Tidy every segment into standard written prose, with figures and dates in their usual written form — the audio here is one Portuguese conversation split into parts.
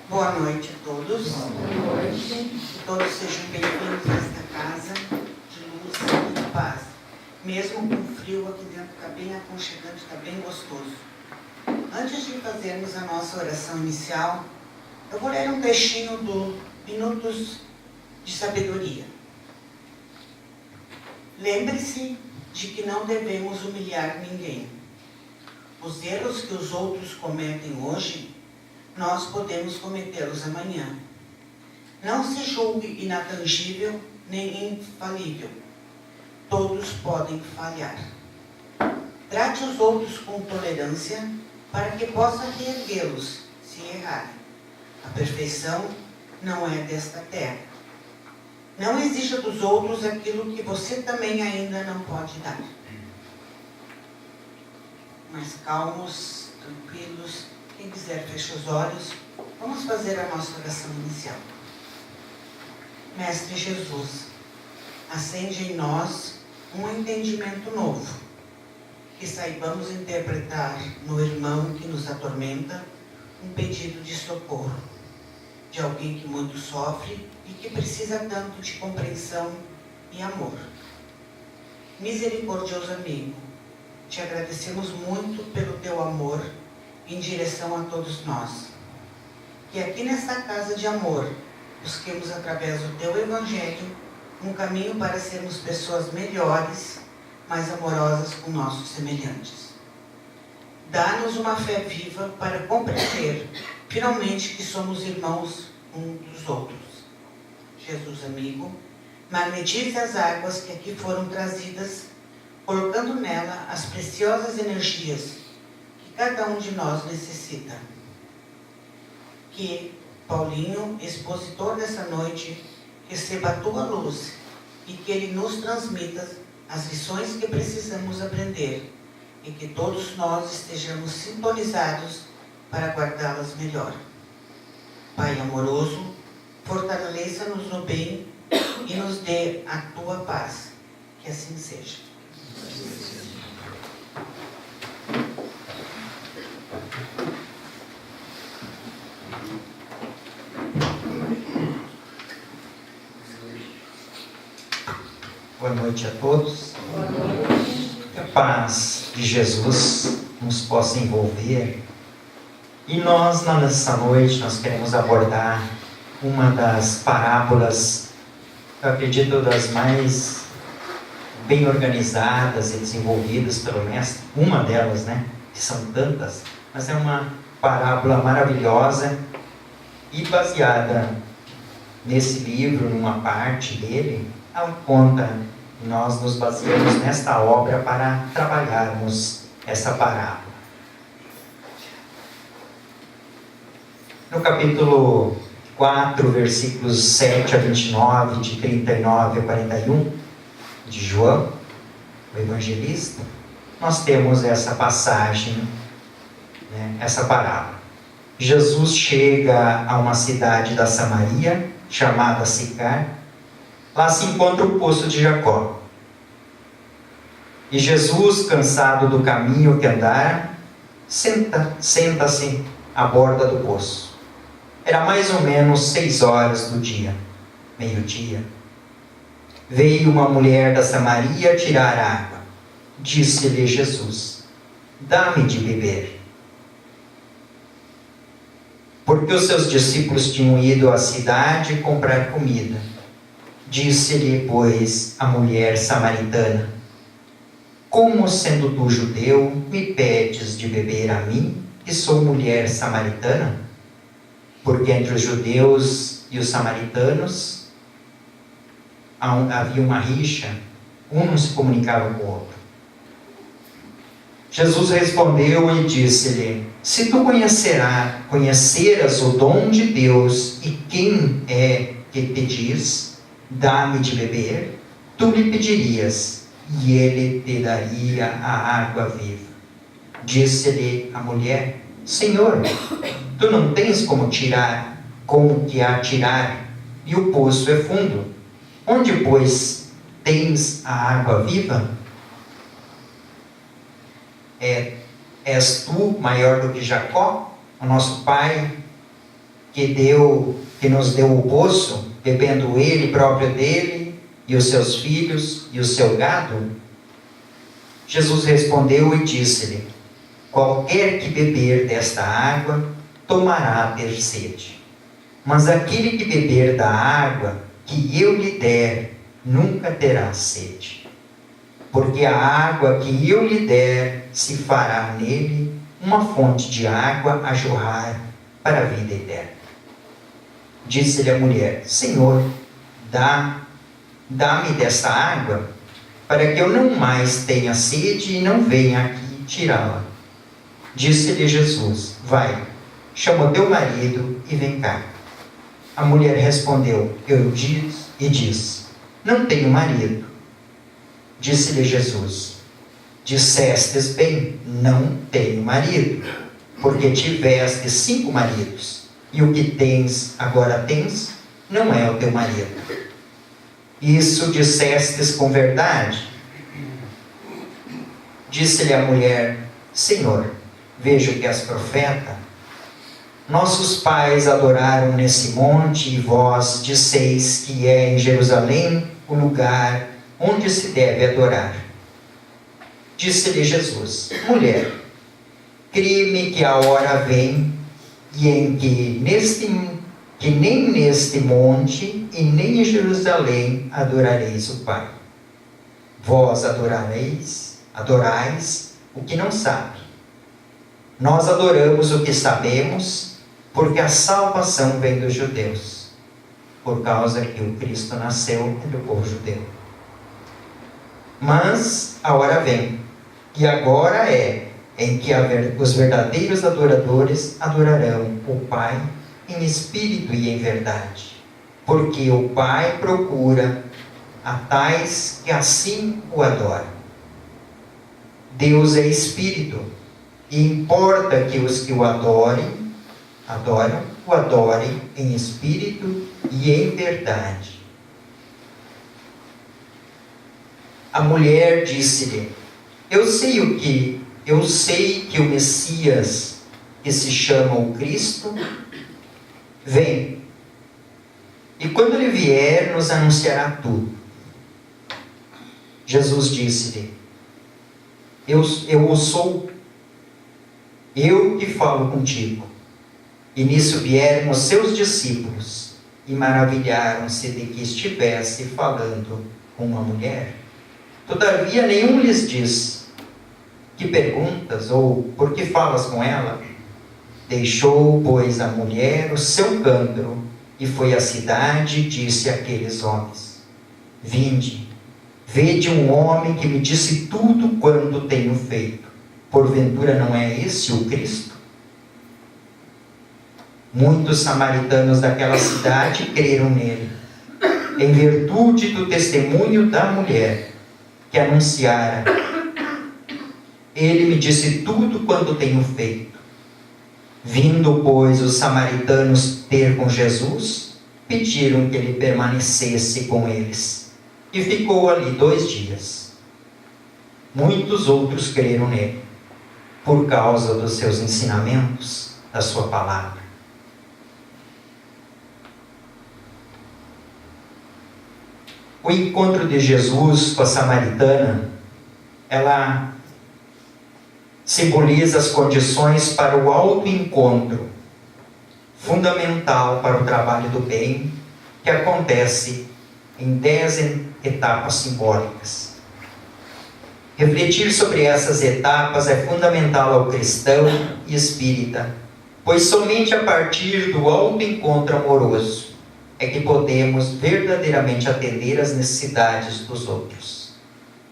Boa noite a todos. Boa noite. Que todos sejam bem-vindos a esta casa de luz e de paz. Mesmo com frio, aqui dentro está bem aconchegante, está bem gostoso. Antes de fazermos a nossa oração inicial, eu vou ler um trechinho do Minutos de Sabedoria. Lembre-se de que não devemos humilhar ninguém. Os erros que os outros cometem hoje, nós podemos cometê-los amanhã. Não se julgue inatangível nem infalível. Todos podem falhar. Trate os outros com tolerância para que possa reerguê-los se errarem. A perfeição não é desta terra. Não exija dos outros aquilo que você também ainda não pode dar. Mais calmos, tranquilos. Quem quiser, feche os olhos. Vamos fazer a nossa oração inicial. Mestre Jesus, acende em nós um entendimento novo, que saibamos interpretar no irmão que nos atormenta um pedido de socorro, de alguém que muito sofre e que precisa tanto de compreensão e amor. Misericordioso amigo, te agradecemos muito pelo teu amor em direção a todos nós. Que aqui nesta casa de amor, busquemos através do teu Evangelho um caminho para sermos pessoas melhores, mais amorosas com nossos semelhantes. Dá-nos uma fé viva para compreender, finalmente, que somos irmãos uns dos outros. Jesus amigo, magnetize as águas que aqui foram trazidas, colocando nela as preciosas energias cada um de nós necessita. Que Paulinho, expositor dessa noite, receba a tua luz e que ele nos transmita as lições que precisamos aprender e que todos nós estejamos sintonizados para guardá-las melhor. Pai amoroso, fortaleça-nos no bem e nos dê a tua paz. Que assim seja. Boa noite a todos. Boa noite. Que a paz de Jesus nos possa envolver. E nós, nessa noite, nós queremos abordar uma das parábolas, eu acredito, das mais bem organizadas e desenvolvidas pelo Mestre. Uma delas, né? Que são tantas, mas é uma parábola maravilhosa e baseada nesse livro, numa parte dele. Ela conta, nós nos baseamos nesta obra para trabalharmos essa parábola. No capítulo 4, versículos 7 a 29, de 39 a 41, de João, o evangelista, nós temos essa passagem, essa parábola. Jesus chega a uma cidade da Samaria, chamada Sicar. Lá se encontra o poço de Jacó. E Jesus, cansado do caminho que andara, senta-se à borda do poço. Era mais ou menos 6 horas do dia, meio-dia. Veio uma mulher da Samaria tirar água. Disse-lhe Jesus: dá-me de beber. Porque os seus discípulos tinham ido à cidade comprar comida. Disse-lhe, pois, a mulher samaritana: como, sendo tu judeu, me pedes de beber a mim, que sou mulher samaritana? Porque entre os judeus e os samaritanos havia uma rixa, um não se comunicava com o outro. Jesus respondeu e disse-lhe: se tu conheceras o dom de Deus e quem é que te diz, dá-me de beber, tu lhe pedirias, e ele te daria a água viva. Disse-lhe a mulher: Senhor, tu não tens como que a tirar, e o poço é fundo. Onde, pois, tens a água viva? És tu maior do que Jacó, o nosso pai, que nos deu o poço, bebendo ele próprio dele, e os seus filhos e o seu gado? Jesus respondeu e disse-lhe: qualquer que beber desta água, tomará ter sede. Mas aquele que beber da água que eu lhe der, nunca terá sede. Porque a água que eu lhe der, se fará nele uma fonte de água a jorrar para a vida eterna. Disse-lhe a mulher: Senhor, dá-me desta água, para que eu não mais tenha sede e não venha aqui tirá-la. Disse-lhe Jesus: vai, chama teu marido e vem cá. A mulher respondeu: eu disse: não tenho marido. Disse-lhe Jesus: dissestes bem, não tenho marido, porque tiveste 5 maridos, e o que agora tens, não é o teu marido. Isso dissestes com verdade? Disse-lhe a mulher: Senhor, vejo que és profeta. Nossos pais adoraram nesse monte, e vós disseis que é em Jerusalém o lugar onde se deve adorar. Disse-lhe Jesus: mulher, crê-me que a hora vem, e em que nem neste monte e nem em Jerusalém adorareis o Pai. Vós adorais o que não sabe. Nós adoramos o que sabemos, porque a salvação vem dos judeus, por causa que o Cristo nasceu do povo judeu. Mas a hora vem, e agora é, em que os verdadeiros adoradores adorarão o Pai em espírito e em verdade, porque o Pai procura a tais que assim o adoram. Deus é espírito, e importa que os que o adoram em espírito e em verdade. A mulher disse-lhe: eu sei que o Messias, que se chama o Cristo, vem. E quando ele vier, nos anunciará tudo. Jesus disse-lhe: eu sou eu que falo contigo. E nisso vieram os seus discípulos e maravilharam-se de que estivesse falando com uma mulher. Todavia nenhum lhes disse: que perguntas, ou por que falas com ela? Deixou, pois, a mulher o seu cântaro e foi à cidade e disse àqueles homens: vinde, vede um homem que me disse tudo quanto tenho feito. Porventura não é esse o Cristo? Muitos samaritanos daquela cidade creram nele, em virtude do testemunho da mulher, que anunciara: ele me disse tudo quanto tenho feito. Vindo, pois, os samaritanos ter com Jesus, pediram que ele permanecesse com eles, e ficou ali 2 dias. Muitos outros creram nele, por causa dos seus ensinamentos, da sua palavra. O encontro de Jesus com a samaritana, ela simboliza as condições para o autoencontro, fundamental para o trabalho do bem, que acontece em 10 etapas simbólicas. Refletir sobre essas etapas é fundamental ao cristão e espírita, pois somente a partir do autoencontro amoroso é que podemos verdadeiramente atender às necessidades dos outros.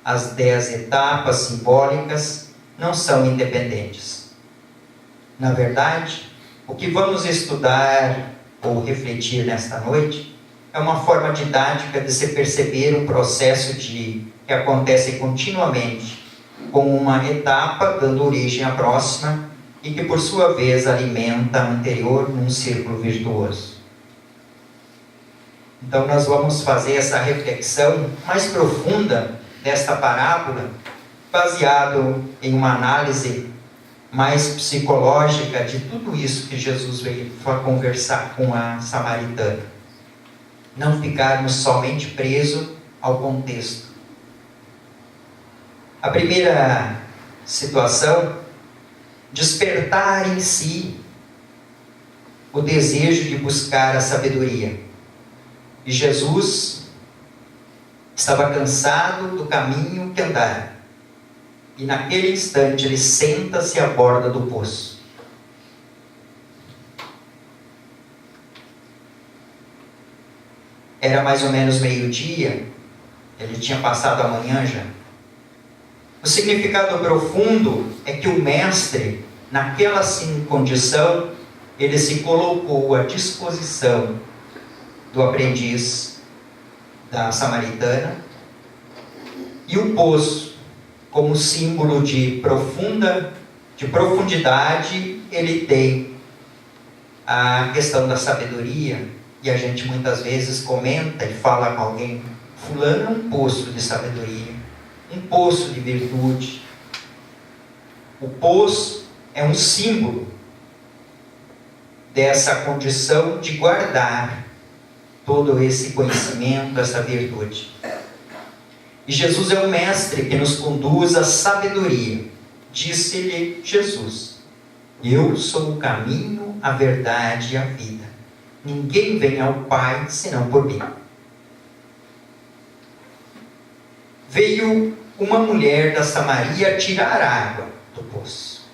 As 10 etapas simbólicas não são independentes. Na verdade, o que vamos estudar ou refletir nesta noite é uma forma didática de se perceber um processo que acontece continuamente, com uma etapa dando origem à próxima e que, por sua vez, alimenta a anterior num círculo virtuoso. Então, nós vamos fazer essa reflexão mais profunda desta parábola, baseado em uma análise mais psicológica de tudo isso que Jesus veio para conversar com a samaritana. Não ficarmos somente presos ao contexto. A primeira situação, despertar em si o desejo de buscar a sabedoria. E Jesus estava cansado do caminho que andara. E naquele instante ele senta-se à borda do poço. Era mais ou menos meio-dia, ele tinha passado a manhã já. O significado profundo é que o mestre, naquela condição, ele se colocou à disposição do aprendiz da samaritana, e o poço, como símbolo de profundidade, ele tem a questão da sabedoria, e a gente muitas vezes comenta e fala com alguém, fulano é um poço de sabedoria, um poço de virtude. O poço é um símbolo dessa condição de guardar todo esse conhecimento, essa virtude. E Jesus é o mestre que nos conduz à sabedoria. Disse-lhe Jesus: eu sou o caminho, a verdade e a vida. Ninguém vem ao Pai senão por mim. Veio uma mulher da Samaria tirar água do poço.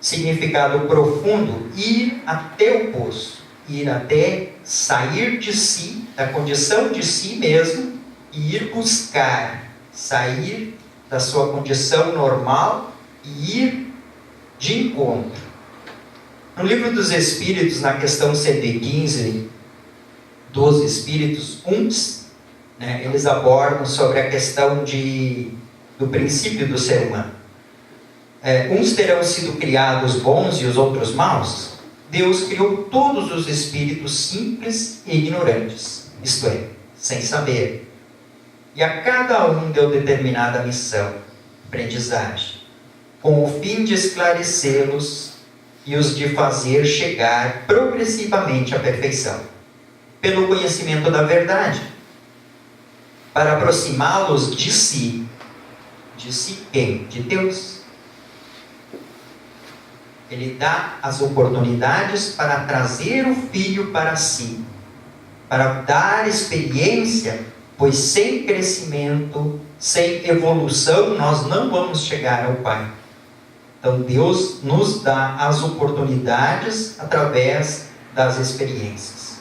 Significado profundo: ir até o poço, ir até sair de si, da condição de si mesmo, e ir buscar, sair da sua condição normal e ir de encontro. No Livro dos Espíritos, na questão 115, dos Espíritos, eles abordam sobre a questão do princípio do ser humano. Uns terão sido criados bons e os outros maus. Deus criou todos os espíritos simples e ignorantes, isto é, sem saber. E a cada um deu determinada missão, aprendizagem, com o fim de esclarecê-los e os de fazer chegar progressivamente à perfeição, pelo conhecimento da verdade, para aproximá-los de si. De si quem? De Deus. Ele dá as oportunidades para trazer o Filho para si, para dar experiência, pois sem crescimento, sem evolução, nós não vamos chegar ao Pai. Então Deus nos dá as oportunidades através das experiências.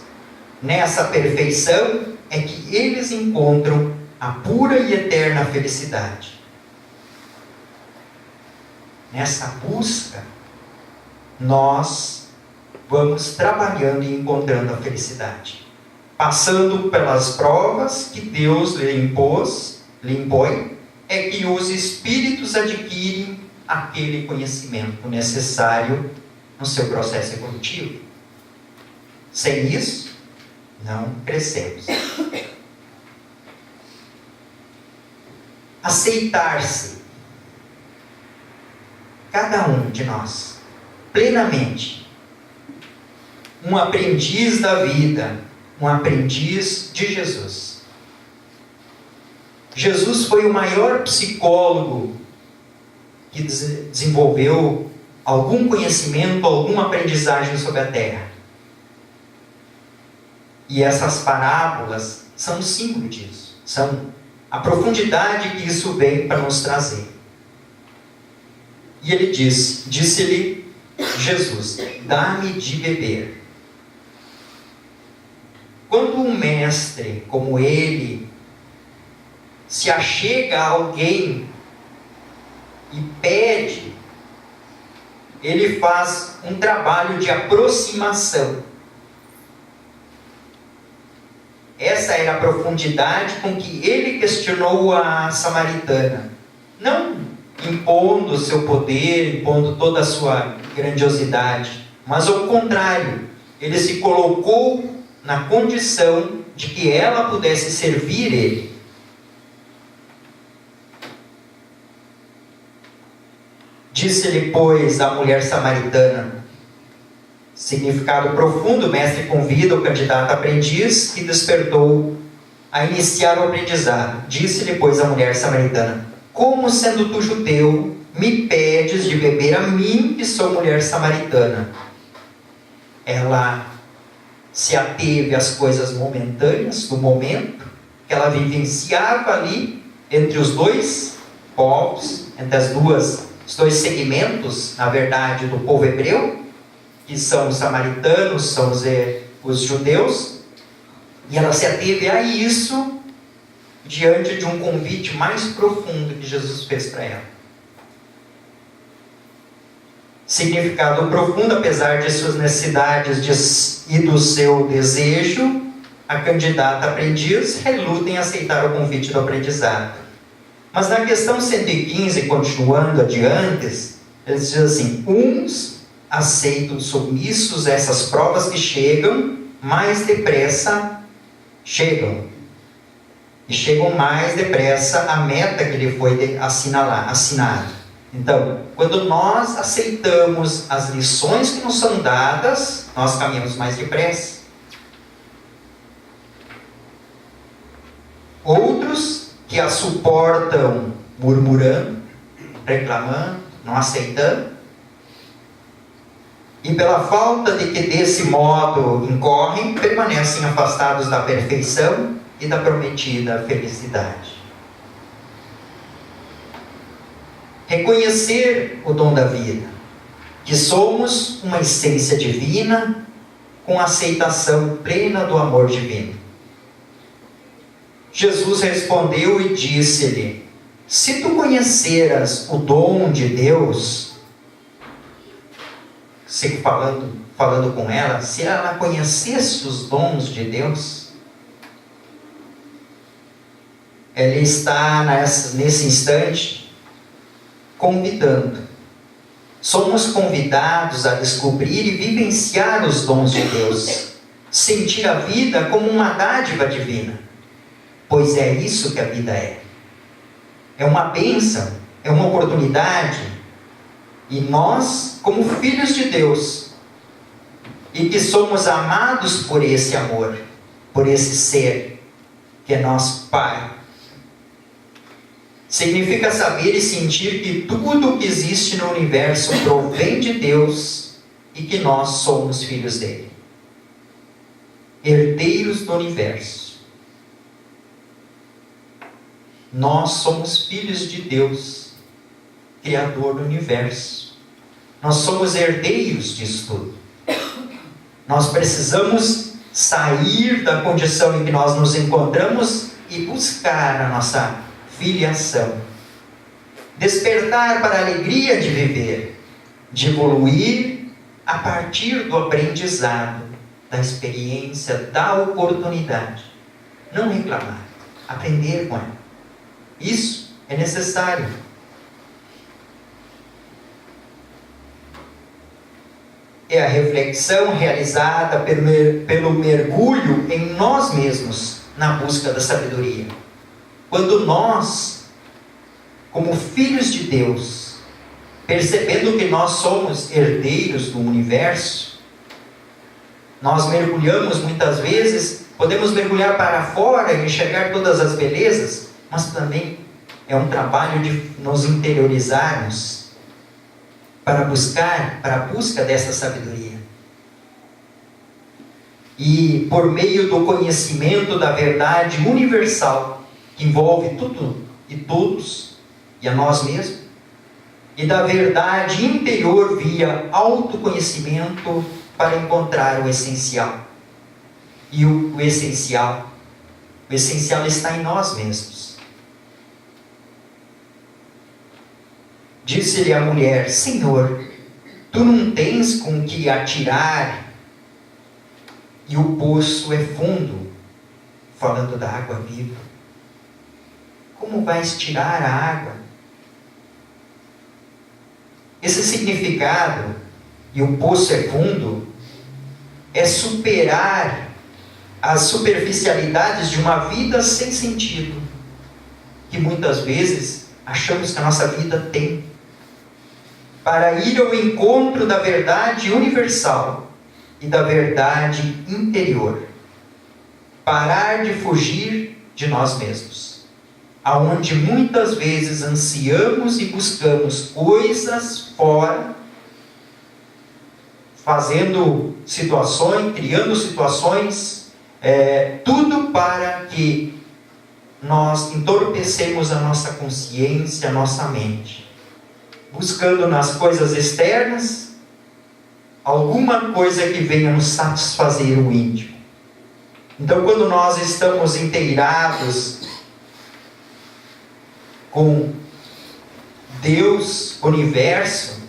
Nessa perfeição é que eles encontram a pura e eterna felicidade. Nessa busca, nós vamos trabalhando e encontrando a felicidade, passando pelas provas que Deus lhe impõe, é que os espíritos adquirem aquele conhecimento necessário no seu processo evolutivo. Sem isso, não crescemos. Aceitar-se, cada um de nós, plenamente, um aprendiz da vida, um aprendiz de Jesus. Jesus foi o maior psicólogo que desenvolveu algum conhecimento, alguma aprendizagem sobre a Terra. E essas parábolas são um símbolo disso, são a profundidade que isso vem para nos trazer. E ele disse-lhe Jesus: dá-me de beber. Quando um mestre como ele se achega a alguém e pede, ele faz um trabalho de aproximação. Essa era a profundidade com que ele questionou a samaritana. Não impondo o seu poder, impondo toda a sua grandiosidade, mas ao contrário, ele se colocou na condição de que ela pudesse servir ele. Disse-lhe, pois, a mulher samaritana. Significado profundo, o mestre convida o candidato aprendiz que despertou a iniciar o aprendizado. Disse-lhe, pois, a mulher samaritana: como sendo tu judeu, me pedes de beber a mim, que sou mulher samaritana? Ela se ateve às coisas momentâneas, do momento, que ela vivenciava ali, entre os dois povos, entre os dois segmentos, na verdade, do povo hebreu, que são os samaritanos, são os judeus, e ela se ateve a isso diante de um convite mais profundo que Jesus fez para ela. Significado profundo, apesar de suas necessidades e do seu desejo, a candidata aprendiz reluta em aceitar o convite do aprendizado. Mas na questão 115, continuando adiante, eles dizem assim: uns aceitam submissos essas provas que chegam, mais depressa chegam. E chegam mais depressa à meta que lhe foi assinada. Então, quando nós aceitamos as lições que nos são dadas, nós caminhamos mais depressa. Outros que as suportam murmurando, reclamando, não aceitando, e pela falta de que desse modo incorrem, permanecem afastados da perfeição e da prometida felicidade. Reconhecer o dom da vida, que somos uma essência divina com aceitação plena do amor divino. Jesus respondeu e disse-lhe: se tu conheceras o dom de Deus, falando com ela, se ela conhecesse os dons de Deus, ela está nesse instante convidando. Somos convidados a descobrir e vivenciar os dons de Deus, sentir a vida como uma dádiva divina, pois é isso que a vida é. É uma bênção, é uma oportunidade, e nós, como filhos de Deus, e que somos amados por esse amor, por esse ser, que é nosso Pai, significa saber e sentir que tudo o que existe no universo provém de Deus e que nós somos filhos dele, herdeiros do universo. Nós somos filhos de Deus, Criador do universo. Nós somos herdeiros disso tudo. Nós precisamos sair da condição em que nós nos encontramos e buscar a nossa filiação. Despertar para a alegria de viver, de evoluir a partir do aprendizado, da experiência, da oportunidade. Não reclamar, aprender com ela. Isso é necessário. É a reflexão realizada pelo mergulho em nós mesmos, na busca da sabedoria. Quando nós, como filhos de Deus, percebendo que nós somos herdeiros do universo, nós mergulhamos muitas vezes, podemos mergulhar para fora e enxergar todas as belezas, mas também é um trabalho de nos interiorizarmos para a busca dessa sabedoria. E por meio do conhecimento da verdade universal, que envolve tudo e todos, e a nós mesmos, e da verdade interior via autoconhecimento para encontrar o essencial. E o essencial está em nós mesmos. Disse-lhe a mulher: Senhor, tu não tens com que atirar, e o poço é fundo, falando da água viva. Como vais tirar a água? Esse significado, e o poço é fundo, é superar as superficialidades de uma vida sem sentido, que muitas vezes achamos que a nossa vida tem. para ir ao encontro da verdade universal e da verdade interior. Parar de fugir de nós mesmos, aonde muitas vezes ansiamos e buscamos coisas fora, fazendo situações, criando situações, tudo para que nós entorpecemos a nossa consciência, a nossa mente, buscando nas coisas externas alguma coisa que venha nos satisfazer o íntimo. Então, quando nós estamos inteirados com Deus, universo,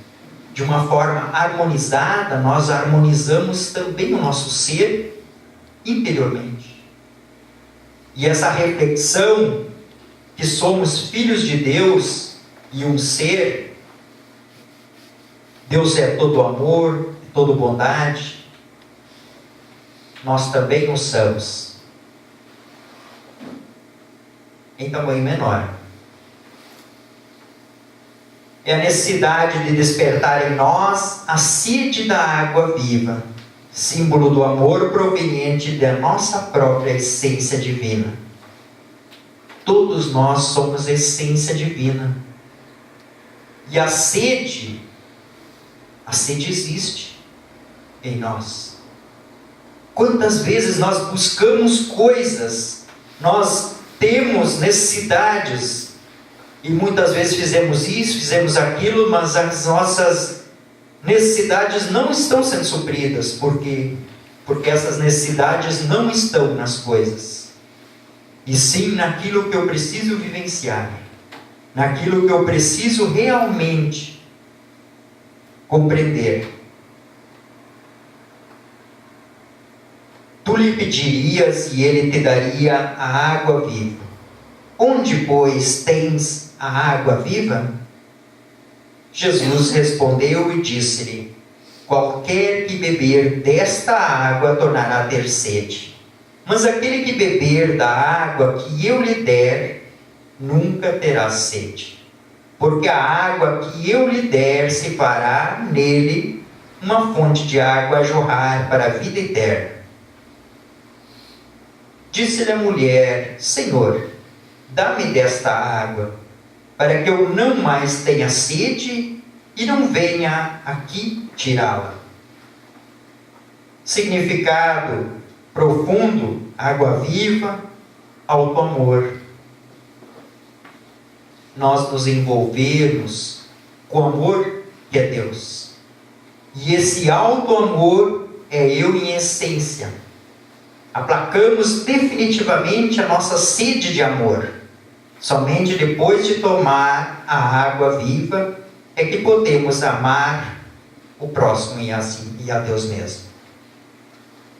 de uma forma harmonizada, nós harmonizamos também o nosso ser interiormente. E essa reflexão que somos filhos de Deus e um ser, Deus é todo amor, todo bondade, nós também o somos, em tamanho menor. É a necessidade de despertar em nós a sede da água viva, símbolo do amor proveniente da nossa própria essência divina. Todos nós somos essência divina. E a sede existe em nós. Quantas vezes nós buscamos coisas, nós temos necessidades, e muitas vezes fizemos isso, fizemos aquilo, mas as nossas necessidades não estão sendo supridas. Por quê? Porque essas necessidades não estão nas coisas, e sim naquilo que eu preciso vivenciar, naquilo que eu preciso realmente compreender. Tu lhe pedirias e ele te daria a água viva. Onde, pois, tens a água viva? Jesus respondeu e disse-lhe: qualquer que beber desta água tornará a ter sede. Mas aquele que beber da água que eu lhe der, nunca terá sede. Porque a água que eu lhe der se fará nele uma fonte de água a jorrar para a vida eterna. Disse-lhe a mulher: Senhor, dá-me desta água, para que eu não mais tenha sede e não venha aqui tirá-la. Significado profundo: água viva, alto amor. Nós nos envolvermos com o amor que é Deus. E esse alto amor é eu em essência. Aplacamos definitivamente a nossa sede de amor. Somente depois de tomar a água viva é que podemos amar o próximo e a Deus mesmo.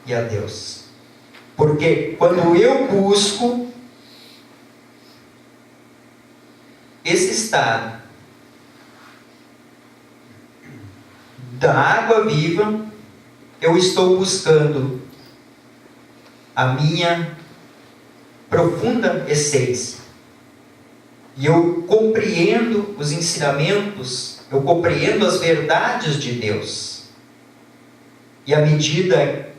E a Deus. Porque quando eu busco esse estado da água viva, eu estou buscando a minha profunda essência. E eu compreendo os ensinamentos, eu compreendo as verdades de Deus. E à medida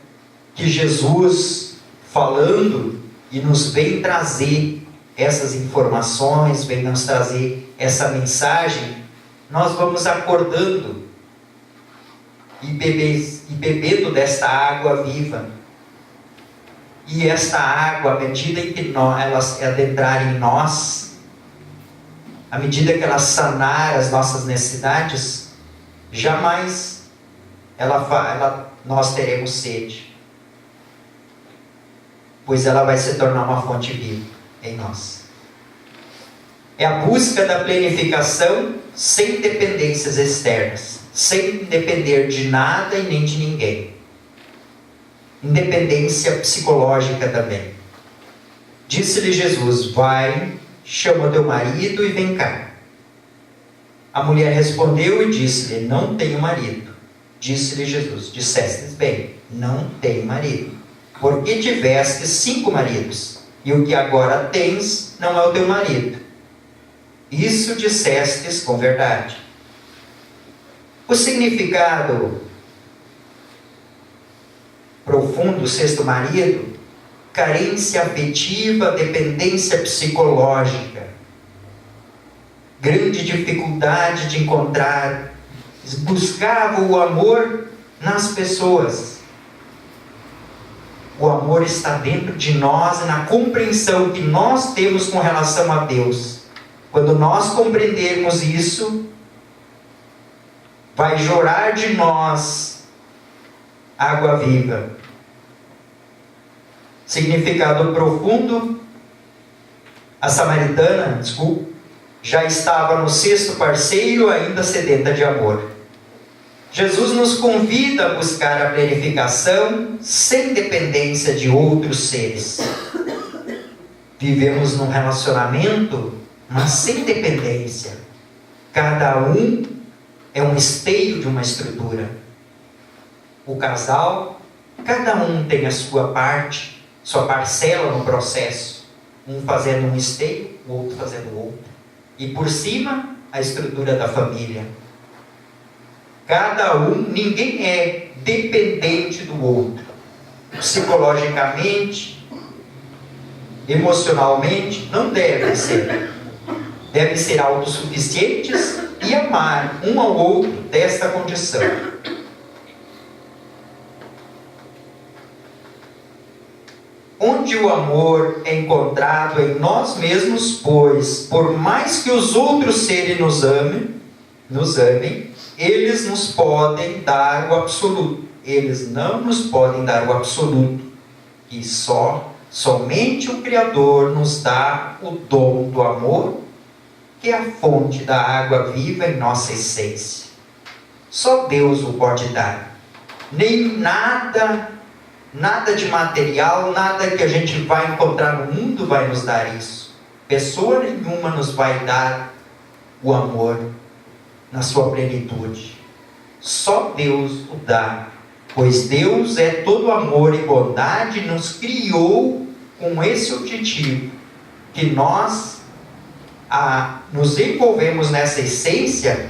que Jesus, falando e nos vem trazer essas informações, vem nos trazer essa mensagem, nós vamos acordando e bebendo desta água viva. E esta água, à medida em que elas adentrarem em nós, à medida que ela sanar as nossas necessidades, jamais nós teremos sede, pois ela vai se tornar uma fonte viva em nós. É a busca da plenificação sem dependências externas, sem depender de nada e nem de ninguém. Independência psicológica também. Disse-lhe Jesus: vai, chama teu marido e vem cá. A mulher respondeu e disse-lhe: não tenho marido. Disse-lhe Jesus: dissestes bem, não tenho marido, porque tiveste 5 maridos, e o que agora tens não é o teu marido. Isso dissestes com verdade. O significado profundo do sexto marido: carência afetiva, dependência psicológica, grande dificuldade de encontrar, buscava o amor nas pessoas. O amor está dentro de nós e na compreensão que nós temos com relação a Deus. Quando nós compreendermos isso, vai jorrar de nós água viva. Significado profundo: a samaritana, já estava no sexto parceiro, ainda sedenta de amor. Jesus nos convida a buscar a plenificação sem dependência de outros seres. Vivemos num relacionamento, mas sem dependência. Cada um é um esteio de uma estrutura. O casal, cada um tem a sua parte, sua parcela no processo. Um fazendo um esteio, o outro fazendo o outro. E por cima, a estrutura da família. Cada um, ninguém é dependente do outro. Psicologicamente, emocionalmente, não devem ser. Devem ser autossuficientes e amar um ao outro desta condição. Onde o amor é encontrado em nós mesmos, pois, por mais que os outros seres nos amem, eles nos podem dar o absoluto. Eles não nos podem dar o absoluto. E somente o Criador nos dá o dom do amor, que é a fonte da água viva em nossa essência. Só Deus o pode dar. Nem nada de material, nada que a gente vai encontrar no mundo vai nos dar isso. Pessoa nenhuma nos vai dar o amor na sua plenitude. Só Deus o dá, pois Deus é todo amor e bondade, nos criou com esse objetivo, que nós nos envolvemos nessa essência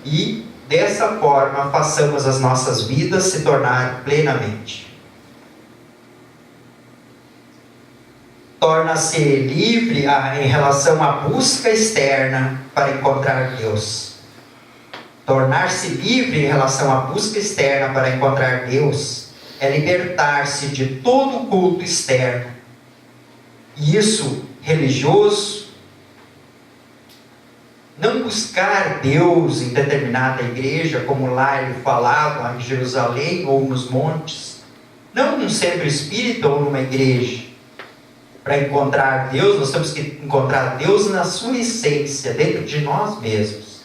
e dessa forma façamos as nossas vidas se tornarem plenamente. Torna-se livre em relação à busca externa para encontrar Deus. Tornar-se livre em relação à busca externa para encontrar Deus é libertar-se de todo culto externo. E isso, religioso, não buscar Deus em determinada igreja, como lá ele falava, em Jerusalém ou nos montes, não num centro espírita ou numa igreja. Para encontrar Deus, nós temos que encontrar Deus na sua essência, dentro de nós mesmos.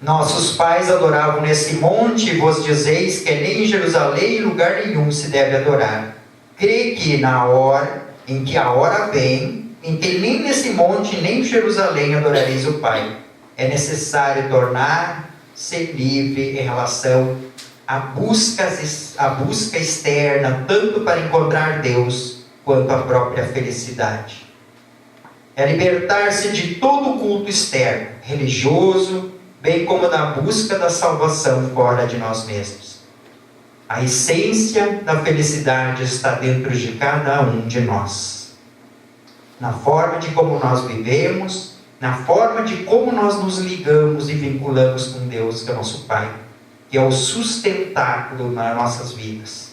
Nossos pais adoravam nesse monte, e vos dizeis que nem em Jerusalém lugar nenhum se deve adorar. Crê que na hora, em que a hora vem, em que nem nesse monte, nem em Jerusalém adorareis o Pai. É necessário tornar-se livre em relação à busca externa, tanto para encontrar Deus, quanto a própria felicidade. É libertar-se de todo o culto externo, religioso, bem como da busca da salvação fora de nós mesmos. A essência da felicidade está dentro de cada um de nós. Na forma de como nós vivemos, na forma de como nós nos ligamos e vinculamos com Deus, que é o nosso Pai, que é o sustentáculo nas nossas vidas.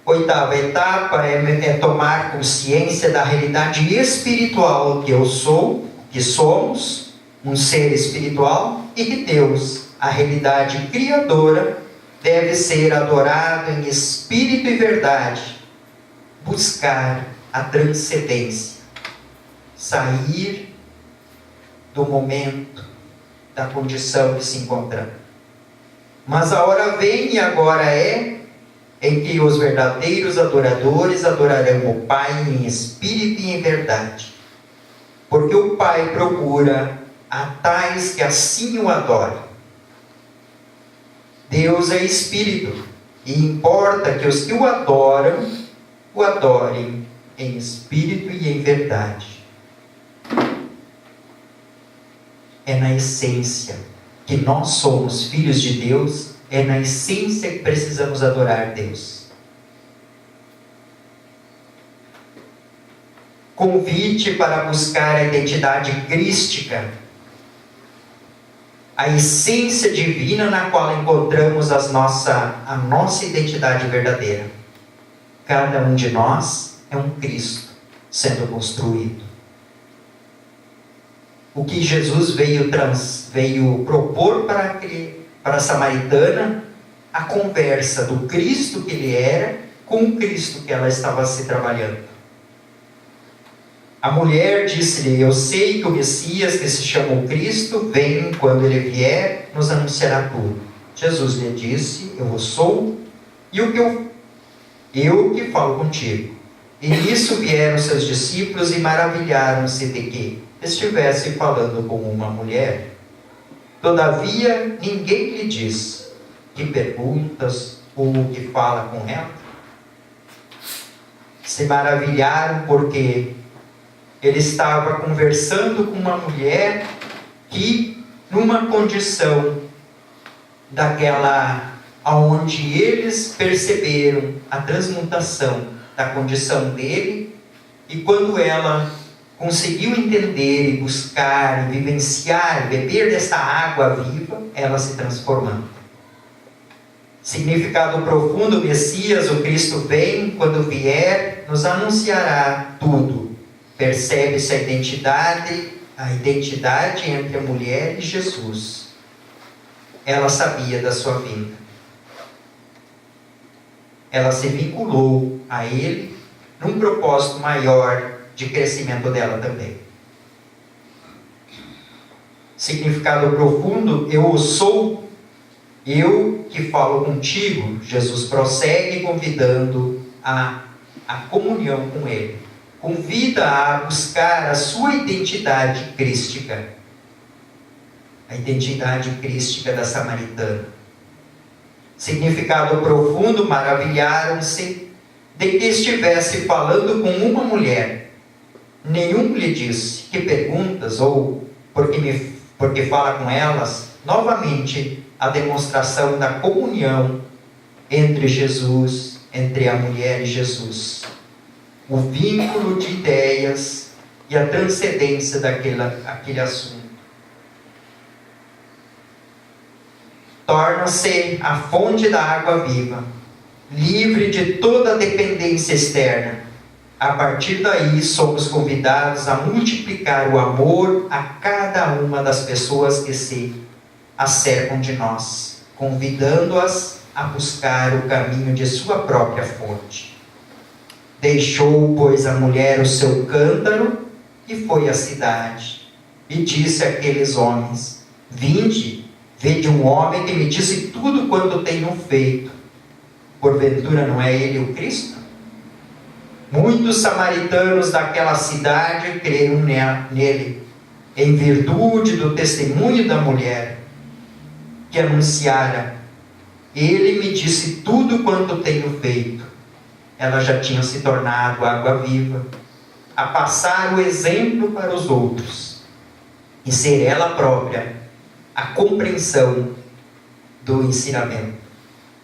Oitava etapa é tomar consciência da realidade espiritual que eu sou, que somos, um ser espiritual, e que Deus, a realidade criadora, deve ser adorado em espírito e verdade. Buscar a transcendência. Sair do momento, da condição que se encontra. Mas a hora vem e agora é em que os verdadeiros adoradores adorarão o Pai em espírito e em verdade. Porque o Pai procura a tais que assim o adorem. Deus é espírito, e importa que os que o adoram o adorem em espírito e em verdade. É na essência que nós somos filhos de Deus, é na essência que precisamos adorar Deus. Convite para buscar a identidade crística, a essência divina na qual encontramos a nossa identidade verdadeira. Cada um de nós é um Cristo sendo construído. O que Jesus veio propor para a samaritana, a conversa do Cristo que ele era com o Cristo que ela estava se trabalhando. A mulher disse-lhe: eu sei que o Messias, que se chama o Cristo, vem, quando ele vier, nos anunciará tudo. Jesus lhe disse: eu sou, e eu que falo contigo. E nisso vieram seus discípulos e maravilharam-se de que estivesse falando com uma mulher. Todavia, ninguém lhe disse: que perguntas ou que fala com ela? Se maravilharam porque ele estava conversando com uma mulher que, numa condição daquela onde eles perceberam a transmutação da condição dele, e quando ela conseguiu entender e buscar e vivenciar, beber dessa água viva, ela se transformando. Significado profundo: Messias, o Cristo vem, quando vier, nos anunciará tudo. Percebe-se a identidade entre a mulher e Jesus. Ela sabia da sua vinda. Ela se vinculou a ele num propósito maior de crescimento dela também. Significado profundo: eu o sou, eu que falo contigo. Jesus prossegue convidando a comunhão com ele. Convida a buscar a sua identidade crística. A identidade crística da samaritana. Significado profundo: maravilharam-se de que estivesse falando com uma mulher. Nenhum lhe disse: que perguntas? Ou porque fala com elas? Novamente, a demonstração da comunhão entre Jesus, entre a mulher e Jesus. O vínculo de ideias e a transcendência daquele assunto. Torna-se a fonte da água viva, livre de toda dependência externa. A partir daí, somos convidados a multiplicar o amor a cada uma das pessoas que se acercam de nós, convidando-as a buscar o caminho de sua própria fonte. Deixou, pois, a mulher o seu cântaro e foi à cidade. E disse àqueles homens: vinde, vede um homem que me disse tudo quanto tenho feito. Porventura não é ele o Cristo? Muitos samaritanos daquela cidade creram nele, em virtude do testemunho da mulher, que anunciara: ele me disse tudo quanto tenho feito. Ela já tinha se tornado água viva, a passar o exemplo para os outros, e ser ela própria a compreensão do ensinamento.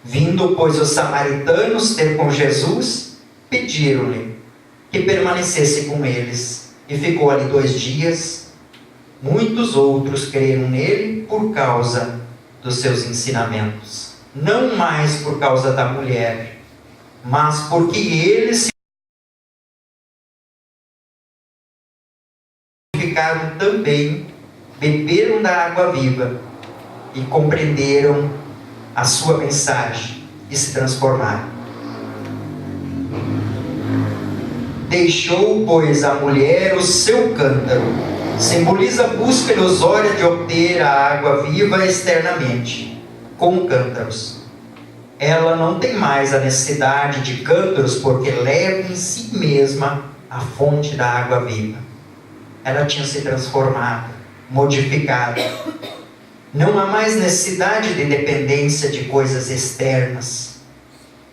Vindo, pois, os samaritanos ter com Jesus, pediram-lhe que permanecesse com eles, e ficou ali 2 dias. Muitos outros creram nele por causa dos seus ensinamentos, não mais por causa da mulher, mas porque eles ficaram também, beberam da água viva e compreenderam a sua mensagem e se transformaram. Deixou, pois, a mulher o seu cântaro. Simboliza a busca ilusória de obter a água viva externamente, com cântaros. Ela não tem mais a necessidade de cântaros, porque leva em si mesma a fonte da água viva. Ela tinha se transformado, modificado. Não há mais necessidade de dependência de coisas externas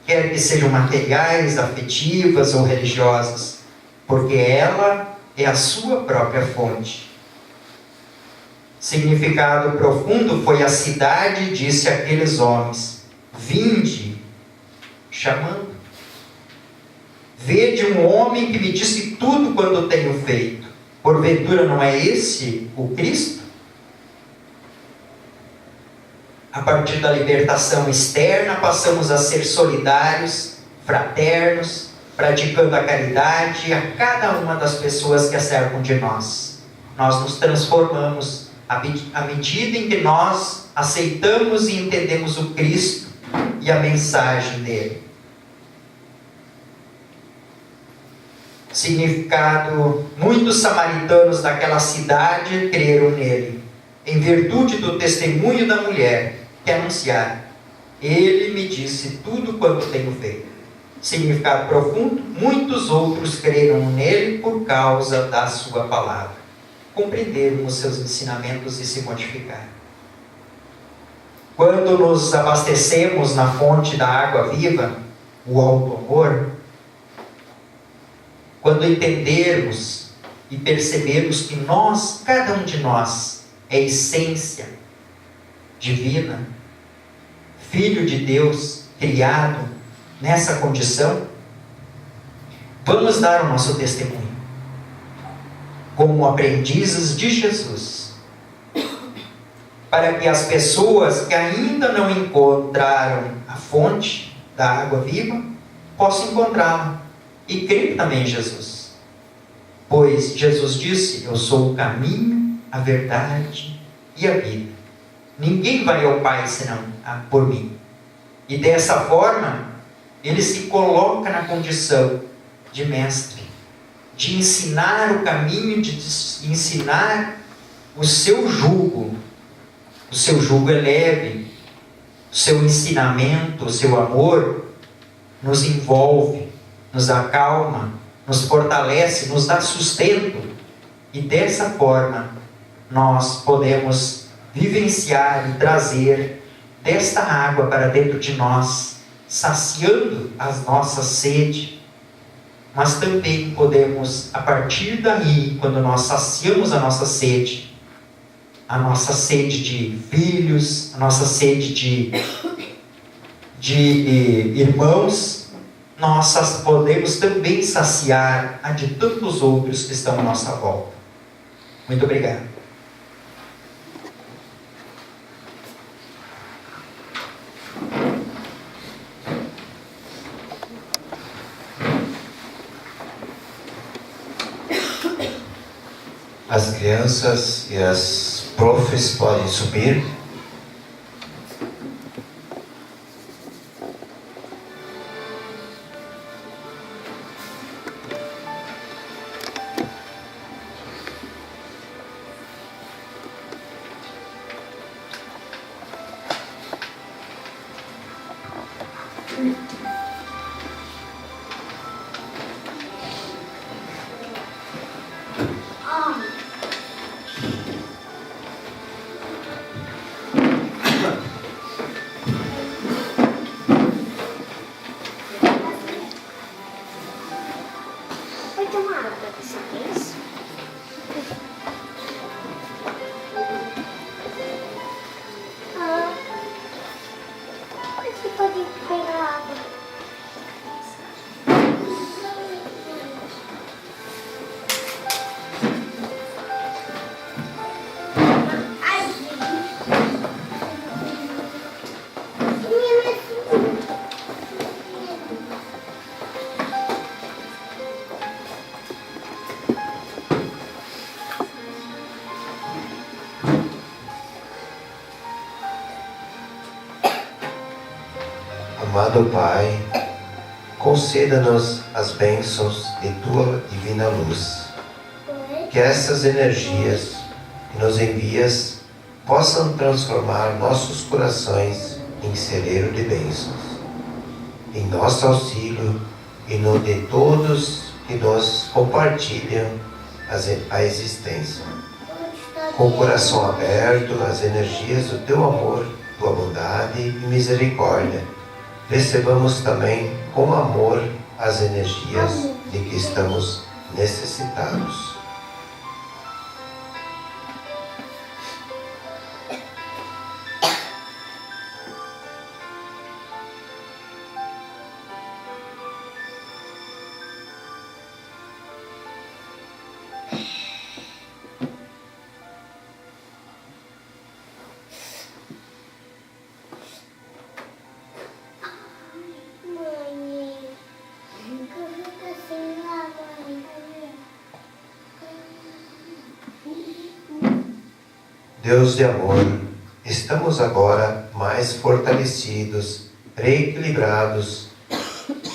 quer que sejam materiais, afetivas ou religiosas, porque ela é a sua própria fonte. Significado profundo foi: a cidade disse àqueles homens: vinde, chamando. Vede um homem que me disse tudo quanto tenho feito. Porventura não é esse o Cristo? A partir da libertação externa, passamos a ser solidários, fraternos, praticando a caridade a cada uma das pessoas que a cercam de nós. Nós nos transformamos à medida em que nós aceitamos e entendemos o Cristo e a mensagem dele. Significado: muitos samaritanos daquela cidade creram nele, em virtude do testemunho da mulher que anunciara: ele me disse tudo quanto tenho feito. Significado profundo: muitos outros creram nele por causa da sua palavra, compreenderam os seus ensinamentos e se modificaram. Quando nos abastecemos na fonte da água viva, o alto amor, quando entendermos e percebermos que nós, cada um de nós, é essência divina, filho de Deus, criado nessa condição, vamos dar o nosso testemunho como aprendizes de Jesus, para que as pessoas que ainda não encontraram a fonte da água viva possam encontrá-la e crer também em Jesus. Pois Jesus disse: eu sou o caminho, a verdade e a vida. Ninguém vai ao Pai senão por mim. E dessa forma, ele se coloca na condição de mestre, de ensinar o caminho, de ensinar o seu jugo. O seu jugo é leve, o seu ensinamento, o seu amor nos envolve, nos acalma, nos fortalece, nos dá sustento. E dessa forma, nós podemos vivenciar e trazer desta água para dentro de nós, saciando a nossa sede. Mas também podemos, a partir daí, quando nós saciamos a nossa sede de filhos, a nossa sede de irmãos, nós podemos também saciar a de tantos outros que estão à nossa volta. Muito obrigado. As crianças e as profs podem subir. Vai tomar água dessa vez? Você pode pegar água. Amado Pai, conceda-nos as bênçãos de Tua divina luz. Que essas energias que nos envias possam transformar nossos corações em celeiro de bênçãos, em nosso auxílio e no de todos que nos compartilham a existência. Com o coração aberto às energias do Teu amor, Tua bondade e misericórdia, recebamos também com amor as energias de que estamos necessitados. Mãe, nunca fica sem água, Deus de amor, estamos agora mais fortalecidos, reequilibrados,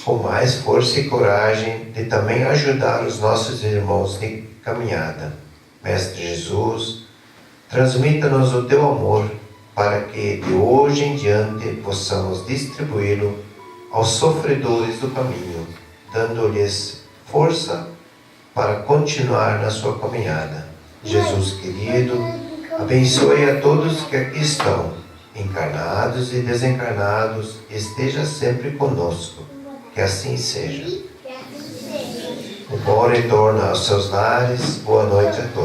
com mais força e coragem de também ajudar os nossos irmãos de caminhada. Mestre Jesus, transmita-nos o teu amor para que de hoje em diante possamos distribuí-lo aos sofredores do caminho, dando-lhes força para continuar na sua caminhada. Jesus querido, abençoe a todos que aqui estão, encarnados e desencarnados, esteja sempre conosco. Que assim seja. Um bom retorno aos seus lares. Boa noite a todos.